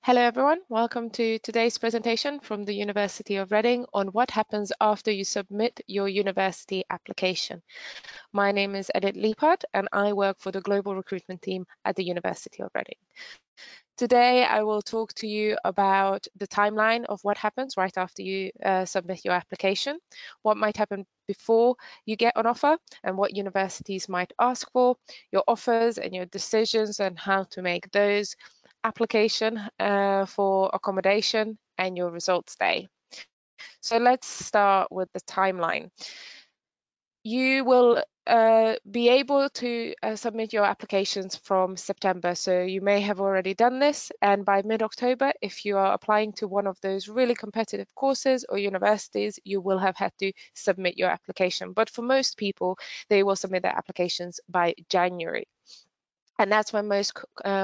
Hello everyone, welcome to today's presentation from the University of Reading on what happens after you submit your university application. My name is Edith Liepard and I work for the global recruitment team at the University of Reading. Today I will talk to you about the timeline of what happens right after you submit your application, what might happen before you get an offer and what universities might ask for, your offers and your decisions and how to make those, application for accommodation and your results day. So let's start with the timeline. You will be able to submit your applications from September. So you may have already done this, and by mid-October, if you are applying to one of those really competitive courses or universities, you will have had to submit your application. But for most people, they will submit their applications by January. And that's when most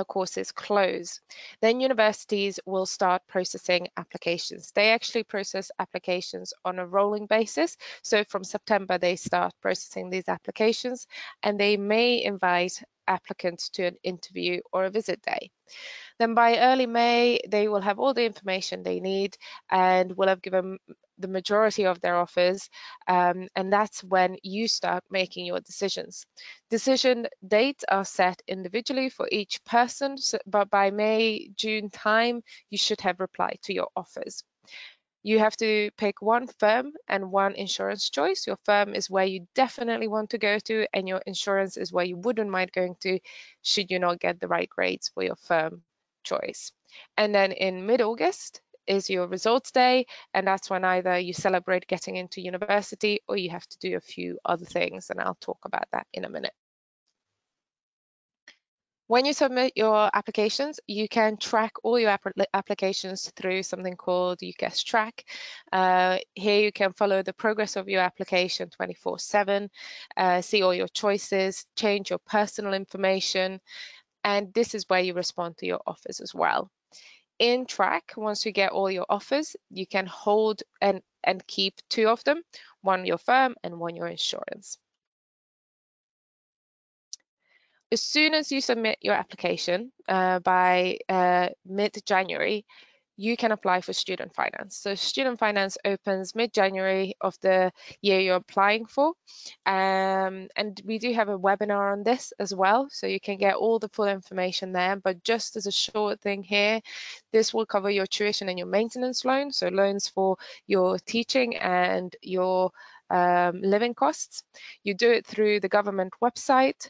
courses close. Then universities will start processing applications. They actually process applications on a rolling basis. So from September, they start processing these applications and they may invite applicants to an interview or a visit day. Then by early May, they will have all the information they need and will have given the majority of their offers, and that's when you start making your decisions. Decision dates are set individually for each person, but by May, June time, you should have replied to your offers. You have to pick one firm and one insurance choice. Your firm is where you definitely want to go to, and your insurance is where you wouldn't mind going to should you not get the right grades for your firm choice. And then in mid-August is your results day, and that's when either you celebrate getting into university or you have to do a few other things, and I'll talk about that in a minute. When you submit your applications, you can track all your applications through something called UCAS Track. Here you can follow the progress of your application 24/7, see all your choices, change your personal information, and this is where you respond to your offers as well. In Track, once you get all your offers, you can hold and keep two of them, one your firm and one your insurance. As soon as you submit your application by mid-January, you can apply for student finance. So student finance opens mid-January of the year you're applying for. And we do have a webinar on this as well, so you can get all the full information there. But just as a short thing here, this will cover your tuition and your maintenance loan, so loans for your teaching and your living costs. You do it through the government website.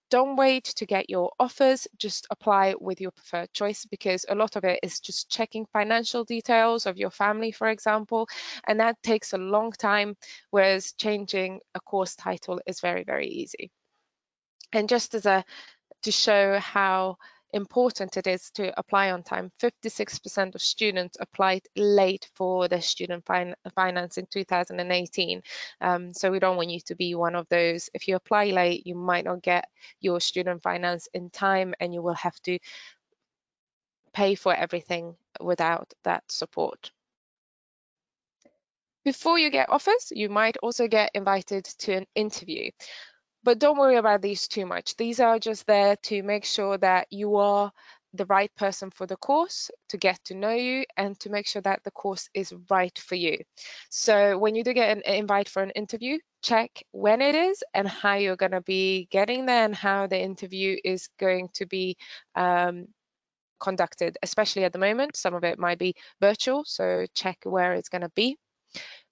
Don't wait to get your offers, just apply with your preferred choice, because a lot of it is just checking financial details of your family, for example, and that takes a long time, whereas changing a course title is very, very easy. And just as to show how important it is to apply on time, 56% of students applied late for their student finance in 2018. So we don't want you to be one of those. If you apply late, you might not get your student finance in time and you will have to pay for everything without that support. Before you get offers, you might also get invited to an interview. But don't worry about these too much. These are just there to make sure that you are the right person for the course, to get to know you, and to make sure that the course is right for you. So when you do get an invite for an interview, check when it is and how you're going to be getting there and how the interview is going to be conducted, especially at the moment. Some of it might be virtual, so check where it's going to be.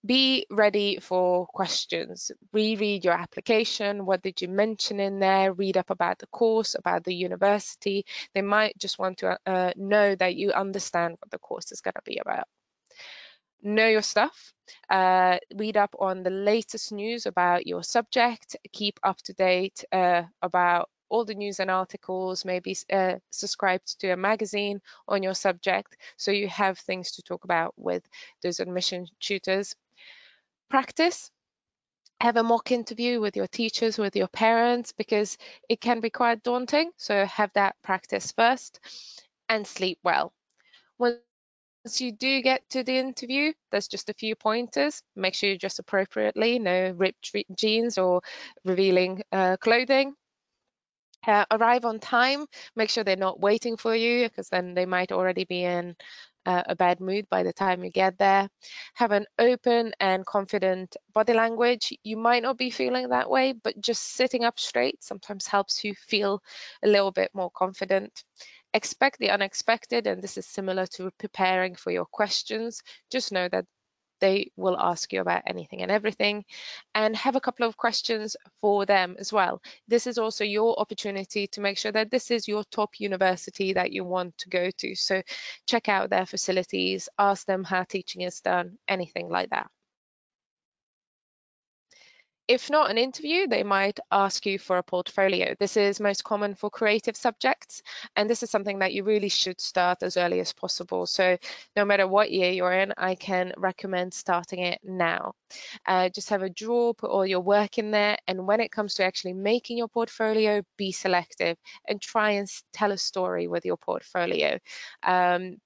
Be ready for questions. Reread your application. What did you mention in there? Read up about the course, about the university. They might just want to know that you understand what the course is going to be about. Know your stuff. Read up on the latest news about your subject. Keep up to date about all the news and articles, maybe subscribed to a magazine on your subject, so you have things to talk about with those admission tutors. Practice. Have a mock interview with your teachers, with your parents, because it can be quite daunting. So have that practice first, and sleep well. Once you do get to the interview, there's just a few pointers. Make sure you dress appropriately, no ripped jeans or revealing clothing. Arrive on time, make sure they're not waiting for you, because then they might already be in a bad mood by the time you get there. Have an open and confident body language. You might not be feeling that way, but just sitting up straight sometimes helps you feel a little bit more confident. Expect the unexpected, and this is similar to preparing for your questions. Just know that they will ask you about anything and everything, and have a couple of questions for them as well. This is also your opportunity to make sure that this is your top university that you want to go to. So check out their facilities, ask them how teaching is done, anything like that. If not an interview, they might ask you for a portfolio. This is most common for creative subjects, and this is something that you really should start as early as possible. So no matter what year you're in, I can recommend starting it now. Just have a drawer, put all your work in there, and when it comes to actually making your portfolio, be selective and try and tell a story with your portfolio.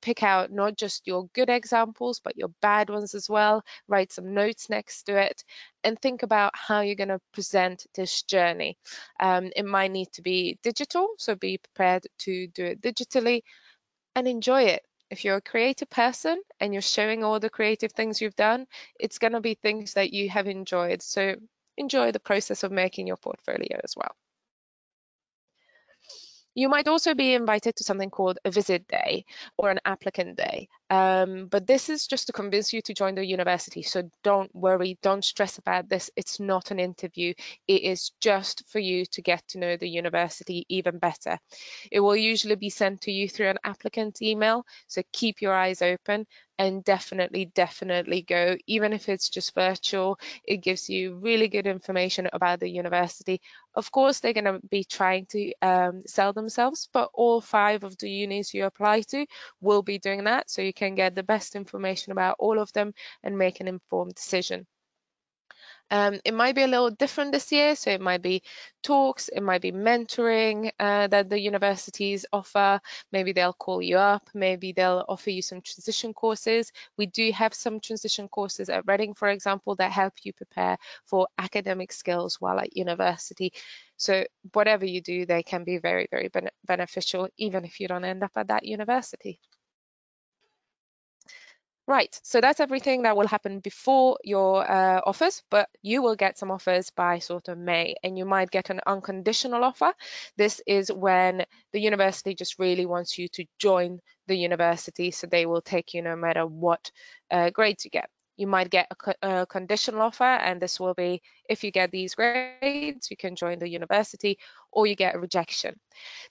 Pick out not just your good examples, but your bad ones as well. Write some notes next to it, and think about how you're going to present this journey. It might need to be digital, so be prepared to do it digitally and enjoy it. If you're a creative person and you're showing all the creative things you've done, it's going to be things that you have enjoyed. So enjoy the process of making your portfolio as well. You might also be invited to something called a visit day or an applicant day. But this is just to convince you to join the university. So don't worry, don't stress about this. It's not an interview. It is just for you to get to know the university even better. It will usually be sent to you through an applicant email. So keep your eyes open and definitely go, even if it's just virtual. It gives you really good information about the university. Of course, they're going to be trying to sell themselves, but all 5 of the unis you apply to will be doing that, so you can get the best information about all of them and make an informed decision. It might be a little different this year, so it might be talks, it might be mentoring that the universities offer. Maybe they'll call you up, maybe they'll offer you some transition courses. We do have some transition courses at Reading, for example, that help you prepare for academic skills while at university. So whatever you do, they can be very beneficial, even if you don't end up at that university. Right, so that's everything that will happen before your offers, but you will get some offers by sort of May, and you might get an unconditional offer. This is when the university just really wants you to join the university, so they will take you no matter what grades you get. You might get a conditional offer, and this will be if you get these grades, you can join the university, or you get a rejection.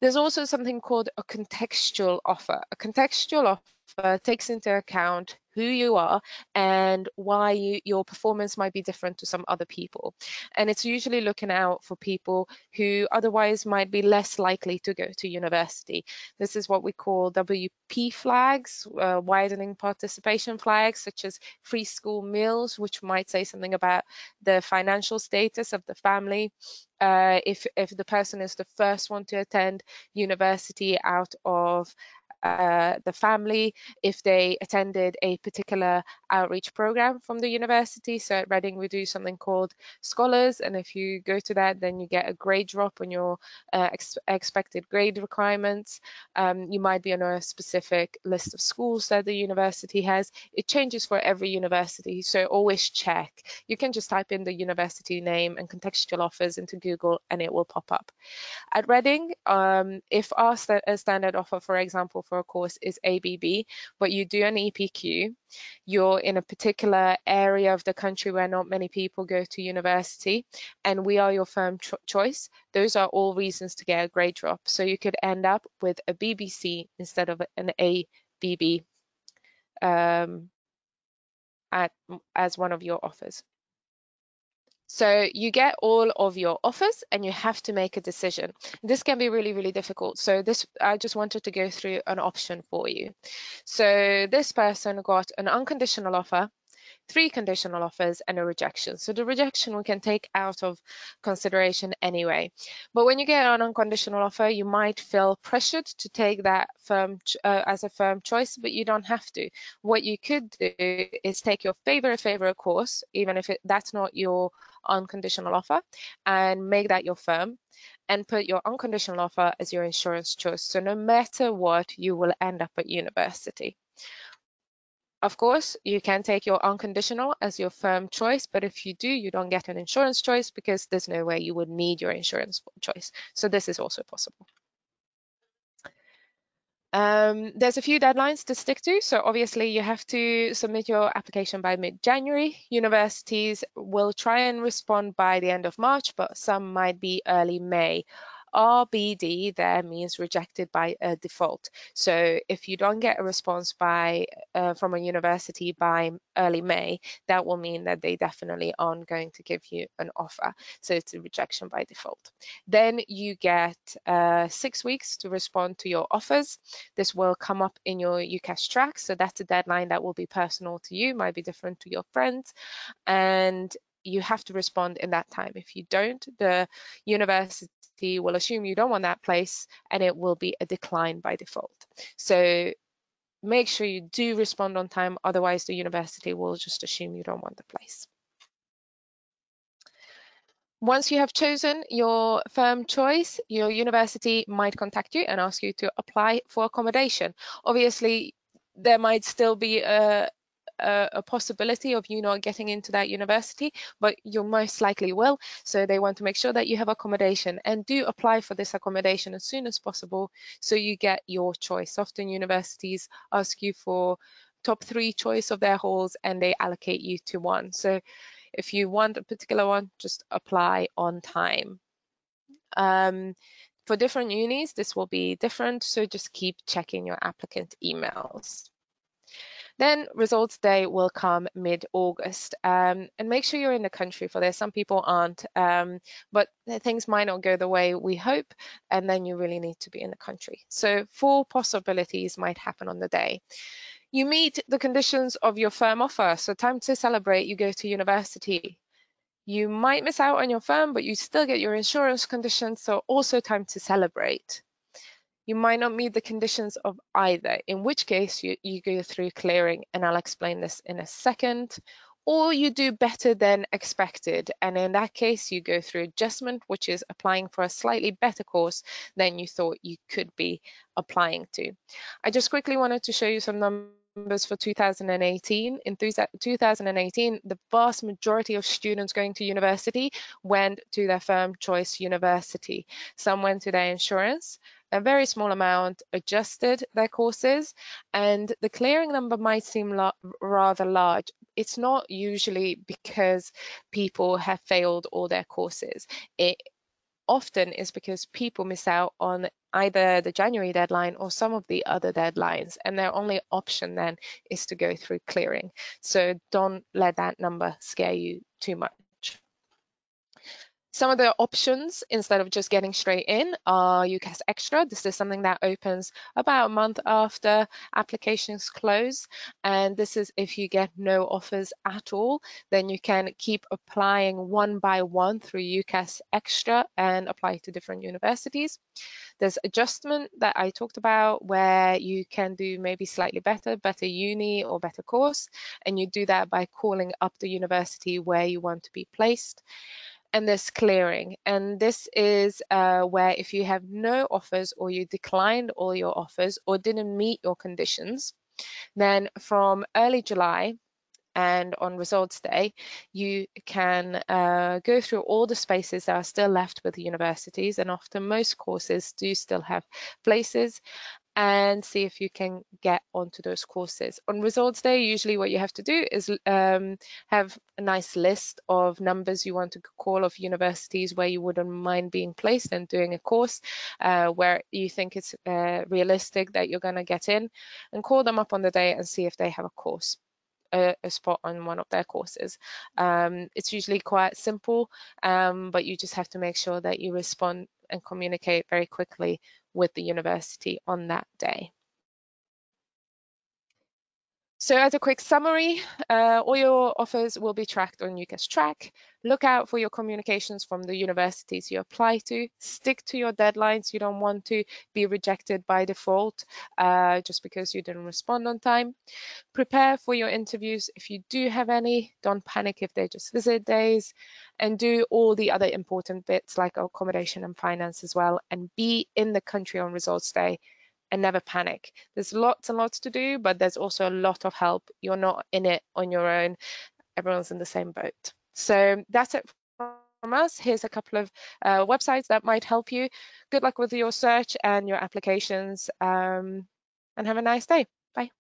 There's also something called a contextual offer. A contextual offer takes into account who you are and why your performance might be different to some other people. And it's usually looking out for people who otherwise might be less likely to go to university. This is what we call WP flags, widening participation flags, such as free school meals, which might say something about the financial status of the family. If the person is the first one to attend university out of the family, if they attended a particular outreach program from the university. So at Reading, we do something called Scholars, and if you go to that, then you get a grade drop on your expected grade requirements. You might be on a specific list of schools that the university has. It changes for every university, so always check. You can just type in the university name and contextual offers into Google, and it will pop up. At Reading, if our standard offer, for example, for a course is ABB, but you do an EPQ, you're in a particular area of the country where not many people go to university, and we are your firm choice, those are all reasons to get a grade drop. So you could end up with a BBC instead of an ABB as one of your offers. So you get all of your offers and you have to make a decision. This can be really difficult. So I just wanted to go through an option for you. So this person got an unconditional offer 3 conditional offers, and a rejection. So the rejection we can take out of consideration anyway. But when you get an unconditional offer, you might feel pressured to take that as a firm choice, but you don't have to. What you could do is take your favorite course, even if that's not your unconditional offer, and make that your firm, and put your unconditional offer as your insurance choice. So no matter what, you will end up at university. Of course, you can take your unconditional as your firm choice, but if you do, you don't get an insurance choice because there's no way you would need your insurance choice. So this is also possible. There's a few deadlines to stick to. So obviously you have to submit your application by mid-January. Universities will try and respond by the end of March, but some might be early May. RBD there means rejected by default. So if you don't get a response from a university by early May, that will mean that they definitely aren't going to give you an offer. So it's a rejection by default. Then you get 6 weeks to respond to your offers. This will come up in your UCAS track. So that's a deadline that will be personal to you, might be different to your friends. And you have to respond in that time. If you don't, the university will assume you don't want that place and it will be a decline by default. So make sure you do respond on time, otherwise the university will just assume you don't want the place. Once you have chosen your firm choice, your university might contact you and ask you to apply for accommodation. Obviously, there might still be a possibility of you not getting into that university, but you most likely will. So they want to make sure that you have accommodation, and do apply for this accommodation as soon as possible so you get your choice. Often universities ask you for top 3 choice of their halls and they allocate you to one. So if you want a particular one, just apply on time. For different unis, this will be different, so just keep checking your applicant emails. Then results day will come mid-August, and make sure you're in the country for this. Some people aren't, but things might not go the way we hope, and then you really need to be in the country. So 4 possibilities might happen on the day. You meet the conditions of your firm offer, so time to celebrate, you go to university. You might miss out on your firm, but you still get your insurance conditions, so also time to celebrate. You might not meet the conditions of either, in which case you go through clearing, and I'll explain this in a second. Or you do better than expected, and in that case you go through adjustment, which is applying for a slightly better course than you thought you could be applying to. I just quickly wanted to show you some numbers for 2018. In 2018, the vast majority of students going to university went to their firm choice university. Some went to their insurance, a very small amount adjusted their courses, and the clearing number might seem rather large. It's not usually because people have failed all their courses. It often is because people miss out on either the January deadline or some of the other deadlines, and their only option then is to go through clearing. So don't let that number scare you too much. Some of the options, instead of just getting straight in, are UCAS Extra. This is something that opens about a month after applications close. And this is if you get no offers at all, then you can keep applying one by one through UCAS Extra and apply to different universities. There's adjustment that I talked about, where you can do maybe slightly better uni or better course, and you do that by calling up the university where you want to be placed. And there's clearing, and this is where if you have no offers, or you declined all your offers or didn't meet your conditions, then from early July and on results day, you can go through all the spaces that are still left with the universities, and often most courses do still have places, and see if you can get onto those courses. On results day, usually what you have to do is have a nice list of numbers you want to call of universities where you wouldn't mind being placed and doing a course where you think it's realistic that you're going to get in, and call them up on the day and see if they have a course. A spot on one of their courses. It's usually quite simple, but you just have to make sure that you respond and communicate very quickly with the university on that day. So as a quick summary, all your offers will be tracked on UCAS Track. Look out for your communications from the universities you apply to. Stick to your deadlines. You don't want to be rejected by default just because you didn't respond on time. Prepare for your interviews if you do have any. Don't panic if they're just visit days. And do all the other important bits like accommodation and finance as well. And be in the country on results day. And never panic. There's lots and lots to do, but there's also a lot of help. You're not in it on your own. Everyone's in the same boat. So that's it from us. Here's a couple of websites that might help you. Good luck with your search and your applications, and have a nice day. Bye.